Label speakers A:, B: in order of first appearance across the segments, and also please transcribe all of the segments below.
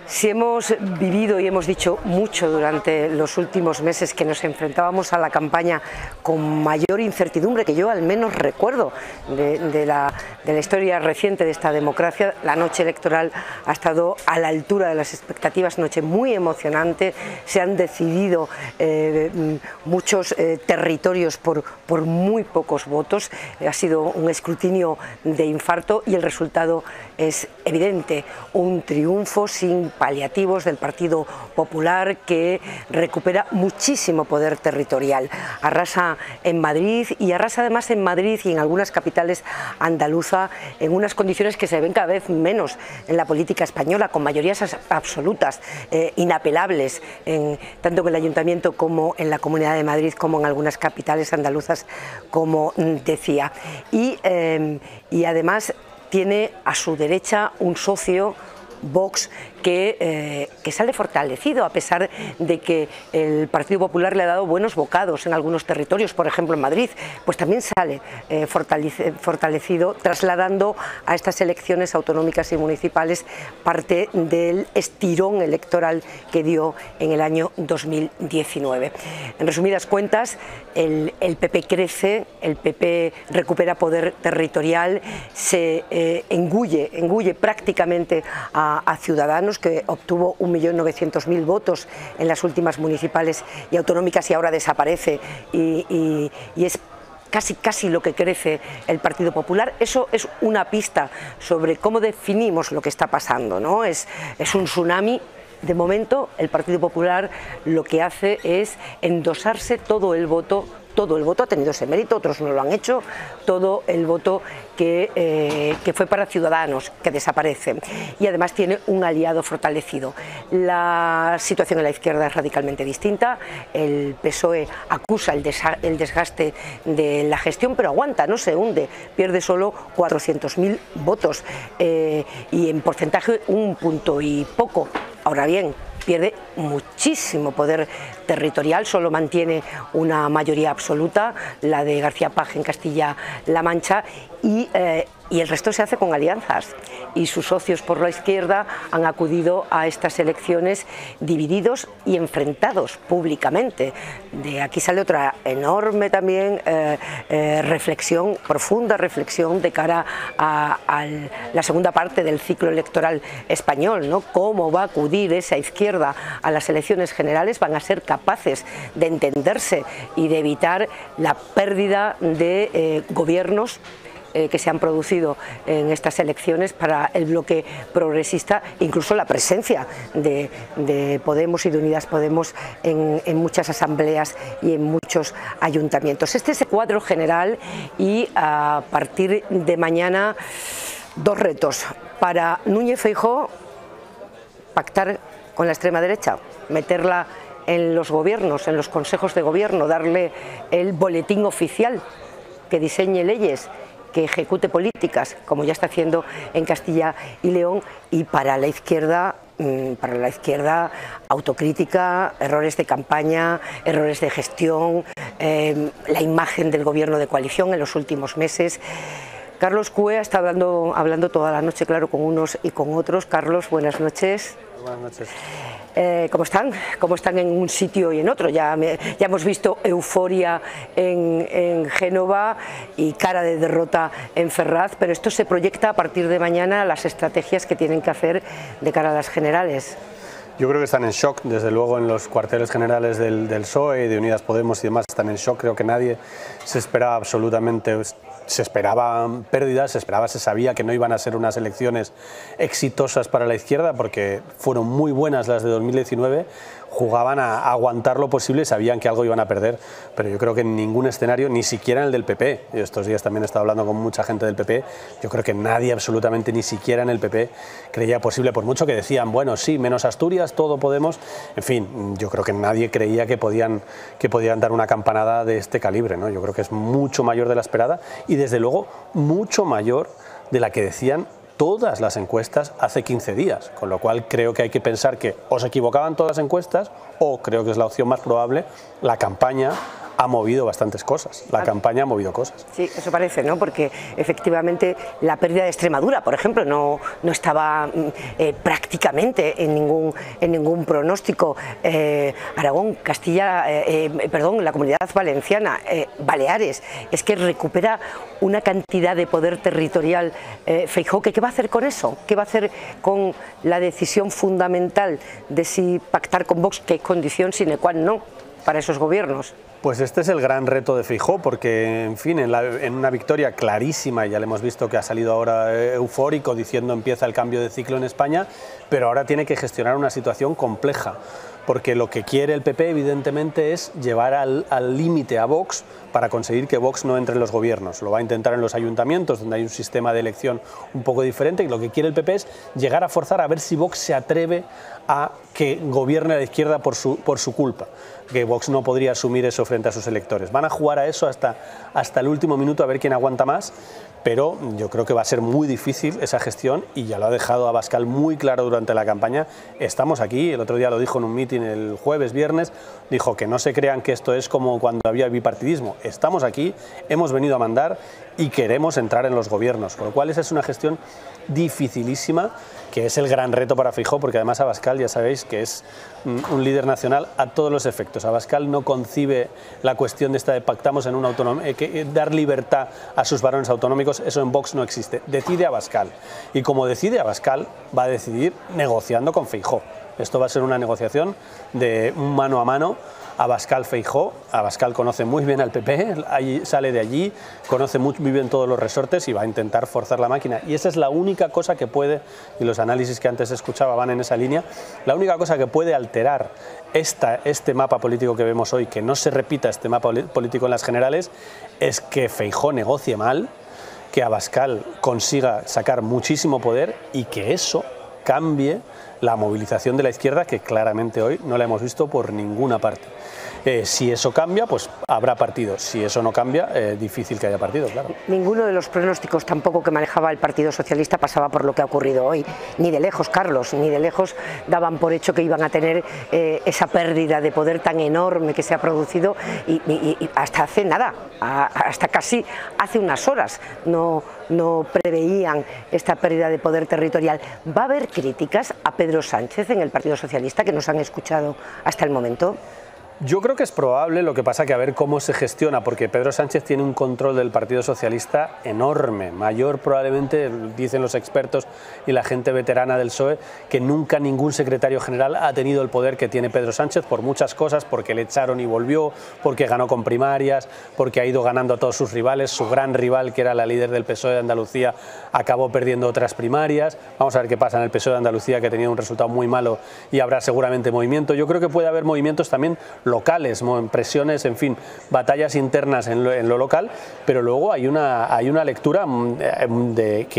A: Si hemos vivido y hemos dicho mucho durante los últimos meses que nos enfrentábamos a la campaña con mayor incertidumbre que yo al menos recuerdo de la historia reciente de esta democracia, la noche electoral ha estado a la altura de las expectativas, noche muy emocionante, se han decidido muchos territorios por muy pocos votos, ha sido un escrutinio de infarto y el resultado es evidente, un triunfo sin paliativos del Partido Popular que recupera muchísimo poder territorial, arrasa en Madrid y arrasa además en Madrid y en algunas capitales andaluzas en unas condiciones que se ven cada vez menos en la política española, con mayorías absolutas, inapelables, tanto en el Ayuntamiento como en la Comunidad de Madrid, como en algunas capitales andaluzas, como decía. Y además tiene a su derecha un socio, Vox, que sale fortalecido a pesar de que el Partido Popular le ha dado buenos bocados en algunos territorios, por ejemplo en Madrid, pues también sale fortalecido, trasladando a estas elecciones autonómicas y municipales parte del estirón electoral que dio en el año 2019. En resumidas cuentas, el PP crece, el PP recupera poder territorial, se engulle prácticamente a Ciudadanos, que obtuvo 1.900.000 votos en las últimas municipales y autonómicas y ahora desaparece y es casi lo que crece el Partido Popular. Eso es una pista sobre cómo definimos lo que está pasando, ¿no? Es un tsunami. De momento el Partido Popular lo que hace es endosarse todo el voto ha tenido ese mérito, otros no lo han hecho, todo el voto que fue para Ciudadanos, que desaparece, y además tiene un aliado fortalecido. La situación en la izquierda es radicalmente distinta, el PSOE acusa el desgaste de la gestión, pero aguanta, no se hunde, pierde solo 400.000 votos y en porcentaje un punto y poco. Ahora bien, pierde muchísimo poder territorial, solo mantiene una mayoría absoluta, la de García Page en Castilla-La Mancha, y el resto se hace con alianzas, y sus socios por la izquierda han acudido a estas elecciones divididos y enfrentados públicamente. De aquí sale otra enorme también profunda reflexión de cara a la segunda parte del ciclo electoral español, ¿no? Cómo va a acudir esa izquierda a las elecciones generales, van a ser capaces de entenderse y de evitar la pérdida de gobiernos que se han producido en estas elecciones para el bloque progresista, incluso la presencia de Podemos y de Unidas Podemos en muchas asambleas y en muchos ayuntamientos. Este es el cuadro general y a partir de mañana dos retos. Para Núñez Feijóo, pactar con la extrema derecha, meterla en los gobiernos, en los consejos de gobierno, darle el boletín oficial, que diseñe leyes, que ejecute políticas, como ya está haciendo en Castilla y León. Y para la izquierda autocrítica, errores de campaña, errores de gestión, la imagen del gobierno de coalición en los últimos meses. Carlos Cue ha estado hablando toda la noche, claro, con unos y con otros. Carlos, buenas noches.
B: Buenas noches.
A: ¿Cómo están? ¿Cómo están en un sitio y en otro? Ya hemos visto euforia en Génova y cara de derrota en Ferraz, pero esto se proyecta a partir de mañana las estrategias que tienen que hacer de cara a las generales.
B: Yo creo que están en shock, desde luego en los cuarteles generales del PSOE, de Unidas Podemos y demás están en shock. Creo que nadie se esperaba absolutamente, se esperaban pérdidas, se sabía que no iban a ser unas elecciones exitosas para la izquierda porque fueron muy buenas las de 2019, jugaban a aguantar lo posible y sabían que algo iban a perder, pero yo creo que en ningún escenario, ni siquiera en el del PP, yo estos días también he estado hablando con mucha gente del PP, yo creo que nadie absolutamente, ni siquiera en el PP, creía posible, por mucho que decían, bueno, sí, menos Asturias, todo Podemos, en fin, yo creo que nadie creía que podían dar una campanada de este calibre, ¿no? Yo creo que es mucho mayor de la esperada y desde luego mucho mayor de la que decían todas las encuestas hace 15 días, con lo cual creo que hay que pensar que o se equivocaban todas las encuestas o, creo que es la opción más probable, la campaña ha movido bastantes cosas, la campaña ha movido cosas.
A: Sí, eso parece, ¿no? Porque efectivamente la pérdida de Extremadura, por ejemplo, no estaba prácticamente en ningún pronóstico. Aragón, Castilla, perdón, la Comunidad Valenciana, Baleares, es que recupera una cantidad de poder territorial. Feijóo, ¿qué va a hacer con eso? ¿Qué va a hacer con la decisión fundamental de si pactar con Vox, que es condición sine qua non para esos gobiernos?
B: Pues este es el gran reto de Feijóo, porque, en fin, en una victoria clarísima, ya le hemos visto que ha salido ahora eufórico diciendo empieza el cambio de ciclo en España, pero ahora tiene que gestionar una situación compleja, porque lo que quiere el PP evidentemente es llevar al límite a Vox para conseguir que Vox no entre en los gobiernos. Lo va a intentar en los ayuntamientos, donde hay un sistema de elección un poco diferente, y lo que quiere el PP es llegar a forzar a ver si Vox se atreve a que gobierne a la izquierda por su culpa, que Vox no podría asumir eso frente a sus electores. Van a jugar a eso hasta el último minuto a ver quién aguanta más, pero yo creo que va a ser muy difícil esa gestión, y ya lo ha dejado Abascal muy claro durante la campaña. Estamos aquí, el otro día lo dijo en un mitin el jueves, viernes, dijo que no se crean que esto es como cuando había bipartidismo. Estamos aquí, hemos venido a mandar y queremos entrar en los gobiernos, con lo cual esa es una gestión dificilísima, que es el gran reto para Feijóo, porque además Abascal ya sabéis que es un líder nacional a todos los efectos. Abascal no concibe la cuestión de esta de pactamos en una autonomía, dar libertad a sus varones autonómicos, eso en Vox no existe. Decide Abascal, y como decide Abascal, va a decidir negociando con Feijóo. Esto va a ser una negociación de mano a mano, Abascal-Feijóo. Abascal conoce muy bien al PP, sale de allí, conoce muy bien todos los resortes y va a intentar forzar la máquina. Y esa es la única cosa que puede, y los análisis que antes escuchaba van en esa línea, la única cosa que puede alterar este mapa político que vemos hoy, que no se repita este mapa político en las generales, es que Feijóo negocie mal, que Abascal consiga sacar muchísimo poder y que eso cambie la movilización de la izquierda, que claramente hoy no la hemos visto por ninguna parte. Si eso cambia, pues habrá partido. Si eso no cambia, difícil que haya partido, claro.
A: Ninguno de los pronósticos tampoco que manejaba el Partido Socialista pasaba por lo que ha ocurrido hoy. Ni de lejos, Carlos, ni de lejos daban por hecho que iban a tener esa pérdida de poder tan enorme que se ha producido, y hasta hace nada, hasta casi hace unas horas no preveían esta pérdida de poder territorial. ¿Va a haber críticas a Pedro Sánchez en el Partido Socialista que nos han escuchado hasta el momento?
B: Yo creo que es probable, lo que pasa que a ver cómo se gestiona, porque Pedro Sánchez tiene un control del Partido Socialista enorme, mayor probablemente, dicen los expertos y la gente veterana del PSOE, que nunca ningún secretario general ha tenido el poder que tiene Pedro Sánchez, por muchas cosas, porque le echaron y volvió, porque ganó con primarias, porque ha ido ganando a todos sus rivales. Su gran rival, que era la líder del PSOE de Andalucía, acabó perdiendo otras primarias. Vamos a ver qué pasa en el PSOE de Andalucía, que tenía un resultado muy malo, y habrá seguramente movimiento. Yo creo que puede haber movimientos también locales, presiones, en fin, batallas internas en lo local, pero luego hay una lectura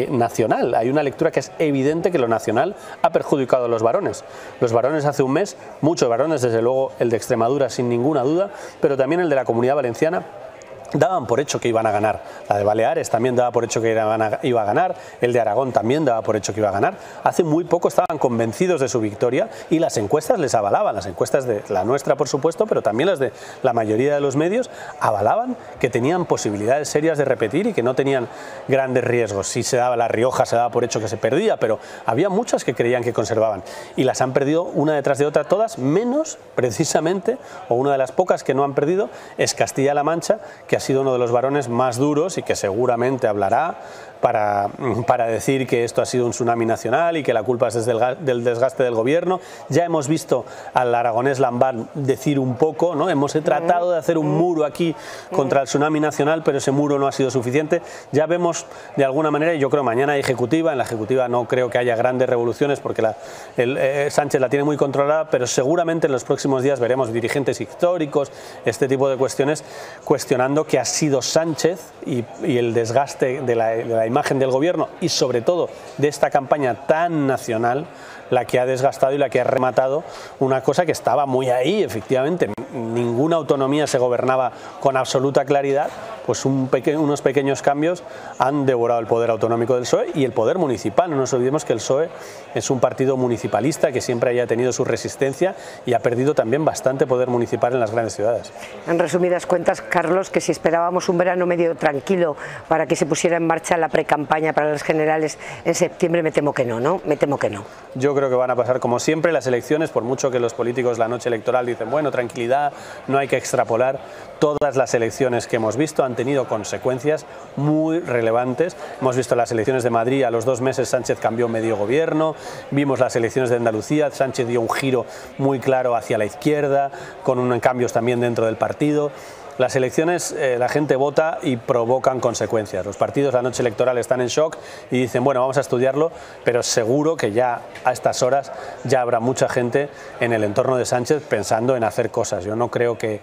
B: nacional, hay una lectura que es evidente que lo nacional ha perjudicado a los varones. Los varones hace un mes, muchos varones, desde luego el de Extremadura sin ninguna duda, pero también el de la Comunidad Valenciana, daban por hecho que iban a ganar. La de Baleares también daba por hecho que iba a ganar, el de Aragón también daba por hecho que iba a ganar. Hace muy poco estaban convencidos de su victoria y las encuestas les avalaban, las encuestas de la nuestra por supuesto, pero también las de la mayoría de los medios avalaban que tenían posibilidades serias de repetir y que no tenían grandes riesgos. Si se daba La Rioja, se daba por hecho que se perdía, pero había muchas que creían que conservaban y las han perdido una detrás de otra todas, menos precisamente, o una de las pocas que no han perdido, es Castilla-La Mancha, que ha sido uno de los varones más duros y que seguramente hablará para decir que esto ha sido un tsunami nacional y que la culpa es del desgaste del gobierno. Ya hemos visto al aragonés Lambán decir un poco, ¿no? Hemos tratado de hacer un muro aquí contra el tsunami nacional, pero ese muro no ha sido suficiente. Ya vemos de alguna manera, y yo creo mañana hay ejecutiva, en la ejecutiva no creo que haya grandes revoluciones porque Sánchez la tiene muy controlada, pero seguramente en los próximos días veremos dirigentes históricos, este tipo de cuestiones, cuestionando que ha sido Sánchez y el desgaste de la imagen del gobierno y sobre todo de esta campaña tan nacional la que ha desgastado y la que ha rematado una cosa que estaba muy ahí, efectivamente. Ninguna autonomía se gobernaba con absoluta claridad, pues unos pequeños cambios han devorado el poder autonómico del PSOE y el poder municipal. No nos olvidemos que el PSOE es un partido municipalista que siempre haya tenido su resistencia y ha perdido también bastante poder municipal en las grandes ciudades.
A: En resumidas cuentas, Carlos, que si esperábamos un verano medio tranquilo para que se pusiera en marcha la precampaña para las generales en septiembre, me temo que no, ¿no? Me temo que no.
B: Yo creo que van a pasar como siempre las elecciones, por mucho que los políticos la noche electoral dicen, bueno, tranquilidad, no hay que extrapolar. Todas las elecciones que hemos visto han tenido consecuencias muy relevantes. Hemos visto las elecciones de Madrid, a los 2 meses Sánchez cambió medio gobierno, vimos las elecciones de Andalucía, Sánchez dio un giro muy claro hacia la izquierda, con cambios también dentro del partido. Las elecciones, la gente vota y provocan consecuencias. Los partidos la noche electoral están en shock y dicen, bueno, vamos a estudiarlo, pero seguro que ya a estas horas ya habrá mucha gente en el entorno de Sánchez pensando en hacer cosas. Yo no creo que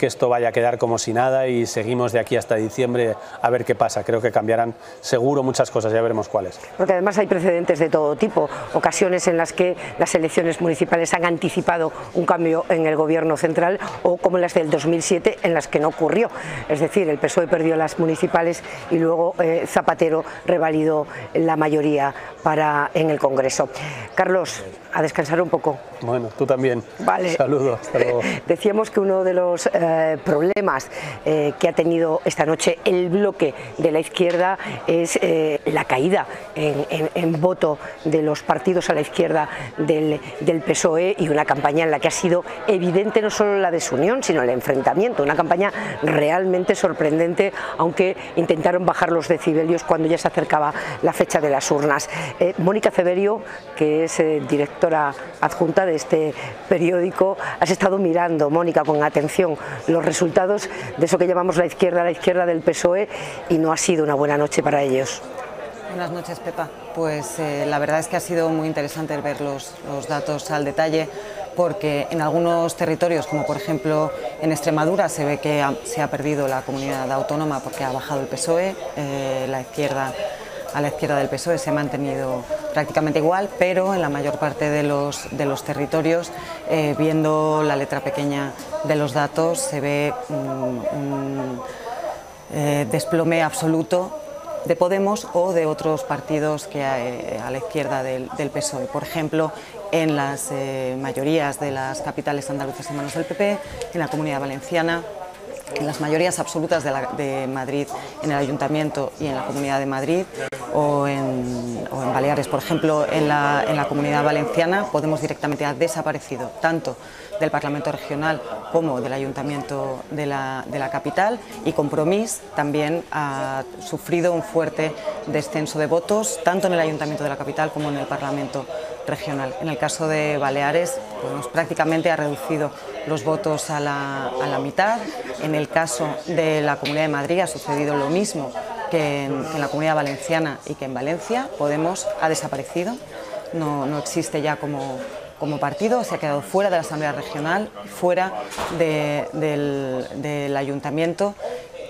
B: esto vaya a quedar como si nada y seguimos de aquí hasta diciembre a ver qué pasa. Creo que cambiarán seguro muchas cosas, ya veremos cuáles.
A: Porque además hay precedentes de todo tipo, ocasiones en las que las elecciones municipales han anticipado un cambio en el gobierno central o como las del 2007, en las que no ocurrió, es decir, el PSOE perdió las municipales y luego Zapatero revalidó la mayoría en el Congreso. Carlos, a descansar un poco.
B: Bueno, tú también.
A: Vale.
B: Saludos, hasta luego.
A: Decíamos que uno de los problemas que ha tenido esta noche el bloque de la izquierda es la caída en voto de los partidos a la izquierda del PSOE y una campaña en la que ha sido evidente no solo la desunión, sino el enfrentamiento, una campaña realmente sorprendente, aunque intentaron bajar los decibelios cuando ya se acercaba la fecha de las urnas. Mónica Ceberio, que es directora adjunta de este periódico, has estado mirando, Mónica, con atención los resultados de eso que llamamos la izquierda del PSOE, y no ha sido una buena noche para ellos.
C: Buenas noches, Pepa. Pues la verdad es que ha sido muy interesante ver los datos al detalle, porque en algunos territorios, como por ejemplo en Extremadura, se ve que se ha perdido la comunidad autónoma porque ha bajado el PSOE, a la izquierda del PSOE se ha mantenido prácticamente igual, pero en la mayor parte de los territorios, viendo la letra pequeña de los datos, se ve un desplome absoluto de Podemos o de otros partidos que a la izquierda del PSOE. Por ejemplo, en las mayorías de las capitales andaluzas en manos del PP, en la Comunidad Valenciana, en las mayorías absolutas de Madrid, en el Ayuntamiento y en la Comunidad de Madrid, o en Baleares. Por ejemplo, en la Comunidad Valenciana, Podemos directamente ha desaparecido tanto del Parlamento Regional como del Ayuntamiento de la capital, y Compromís también ha sufrido un fuerte descenso de votos tanto en el Ayuntamiento de la capital como en el Parlamento Regional. En el caso de Baleares, Podemos prácticamente ha reducido los votos a la mitad. En el caso de la Comunidad de Madrid ha sucedido lo mismo que en la Comunidad Valenciana y que en Valencia. Podemos ha desaparecido, no existe ya como partido, se ha quedado fuera de la Asamblea Regional, fuera del Ayuntamiento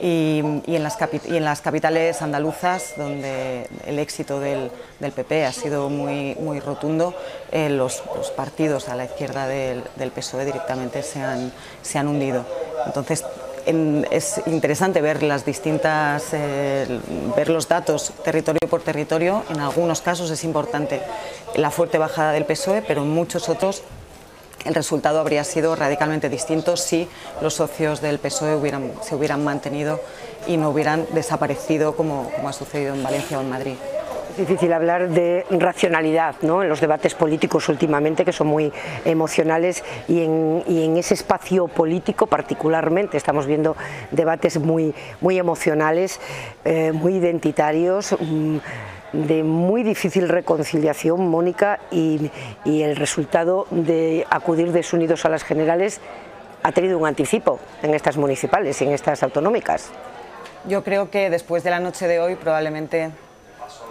C: y en las capitales andaluzas, donde el éxito del PP ha sido muy rotundo, los partidos a la izquierda del PSOE directamente se han hundido. Entonces, es interesante ver ver los datos territorio por territorio. En algunos casos es importante la fuerte bajada del PSOE, pero en muchos otros el resultado habría sido radicalmente distinto si los socios del PSOE se hubieran mantenido y no hubieran desaparecido como ha sucedido en Valencia o en Madrid.
A: Es difícil hablar de racionalidad, ¿no?, en los debates políticos últimamente, que son muy emocionales, y en ese espacio político particularmente estamos viendo debates muy emocionales, muy identitarios, de muy difícil reconciliación, Mónica, y el resultado de acudir desunidos a las generales ha tenido un anticipo en estas municipales y en estas autonómicas.
C: Yo creo que después de la noche de hoy probablemente,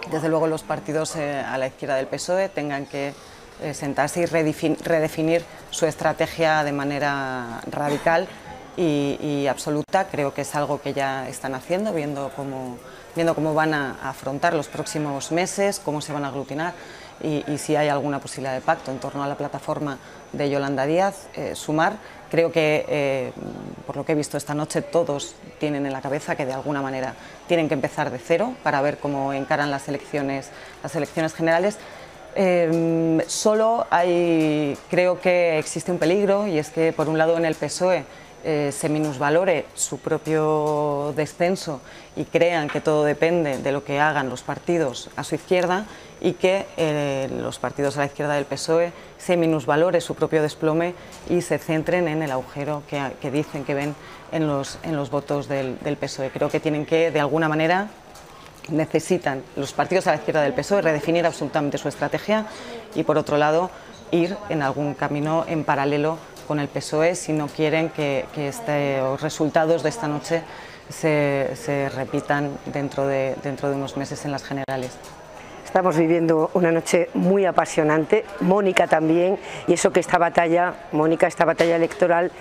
C: desde luego, los partidos a la izquierda del PSOE tengan que sentarse y redefinir su estrategia de manera radical y absoluta. Creo que es algo que ya están haciendo, viendo cómo van a afrontar los próximos meses, cómo se van a aglutinar y si hay alguna posibilidad de pacto en torno a la plataforma de Yolanda Díaz. Sumar, creo que por lo que he visto esta noche todos tienen en la cabeza que de alguna manera tienen que empezar de cero para ver cómo encaran las elecciones generales. Creo que existe un peligro, y es que por un lado en el PSOE se minusvalore su propio descenso y crean que todo depende de lo que hagan los partidos a su izquierda, y que los partidos a la izquierda del PSOE se minusvalore su propio desplome y se centren en el agujero que dicen que ven en los votos del PSOE. Creo que tienen que, de alguna manera, necesitan los partidos a la izquierda del PSOE redefinir absolutamente su estrategia y, por otro lado, ir en algún camino en paralelo con el PSOE si no quieren que los resultados de esta noche se repitan dentro de unos meses en las generales.
A: Estamos viviendo una noche muy apasionante, Mónica también, y eso que esta batalla, Mónica, esta batalla electoral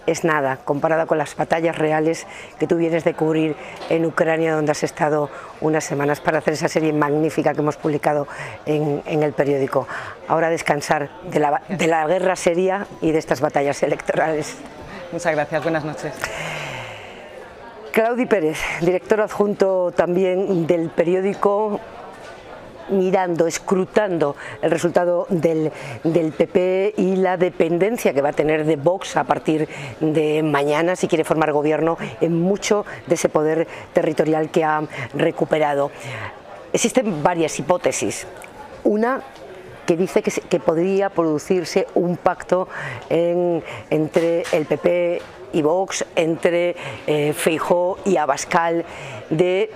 A: es nada comparada con las batallas reales que tú vienes de cubrir en Ucrania, donde has estado unas semanas para hacer esa serie magnífica que hemos publicado en el periódico. Ahora descansar de la guerra seria y de estas batallas electorales.
C: Muchas gracias, buenas noches.
A: Claudi Pérez, director adjunto también del periódico, mirando, escrutando el resultado del PP y la dependencia que va a tener de Vox a partir de mañana, si quiere formar gobierno, en mucho de ese poder territorial que ha recuperado. Existen varias hipótesis. Una que dice que podría producirse un pacto entre el PP y Vox, entre Feijóo y Abascal, de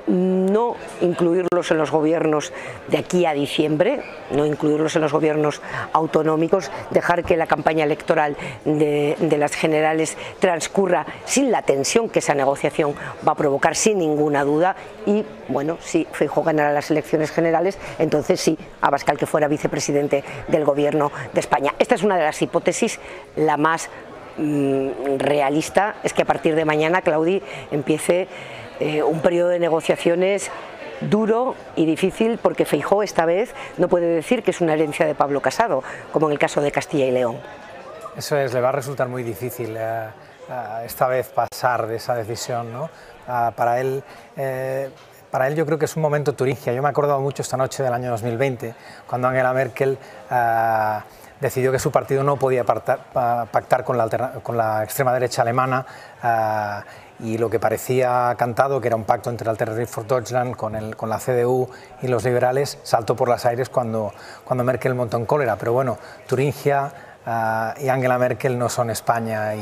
A: no incluirlos en los gobiernos de aquí a diciembre, no incluirlos en los gobiernos autonómicos, dejar que la campaña electoral de las generales transcurra sin la tensión que esa negociación va a provocar, sin ninguna duda. Y bueno, si Feijóo ganara las elecciones generales, entonces sí, Abascal que fuera vicepresidente del gobierno de España. Esta es una de las hipótesis. La más realista es que a partir de mañana, Claudi, empiece un periodo de negociaciones duro y difícil, porque Feijóo esta vez no puede decir que es una herencia de Pablo Casado, como en el caso de Castilla y León.
D: Eso es, le va a resultar muy difícil esta vez pasar de esa decisión, ¿no? Para él yo creo que es un momento Turingia. Yo me he acordado mucho esta noche del año 2020, cuando Angela Merkel decidió que su partido no podía pactar con la extrema derecha alemana, y lo que parecía cantado, que era un pacto entre Alternative for Deutschland con la CDU y los liberales, saltó por los aires cuando Merkel montó en cólera. Pero bueno, Turingia y Angela Merkel no son España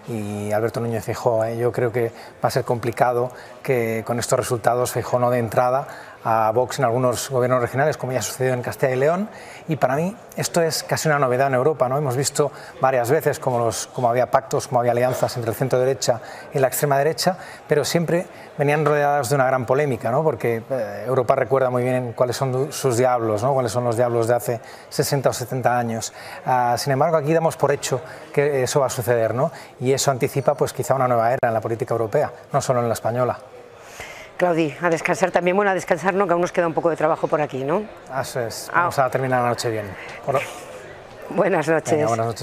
D: y Alberto Núñez Feijóo. Yo creo que va a ser complicado que con estos resultados Feijóo no dé entrada a Vox en algunos gobiernos regionales, como ya sucedió en Castilla y León, y para mí esto es casi una novedad en Europa, ¿no? Hemos visto varias veces como había pactos, como había alianzas entre el centro derecha y la extrema derecha, pero siempre venían rodeadas de una gran polémica, ¿no? Porque Europa recuerda muy bien cuáles son sus diablos, ¿no? Cuáles son los diablos de hace 60 o 70 años. Sin embargo, aquí damos por hecho que eso va a suceder, ¿no? Y eso anticipa pues quizá una nueva era en la política europea, no solo en la española.
A: Claudi, a descansar también. Bueno, a descansar no, que aún nos queda un poco de trabajo por aquí, ¿no?
D: Eso es, vamos a terminar la noche bien.
A: Buenas noches.
D: Venga, buenas noches.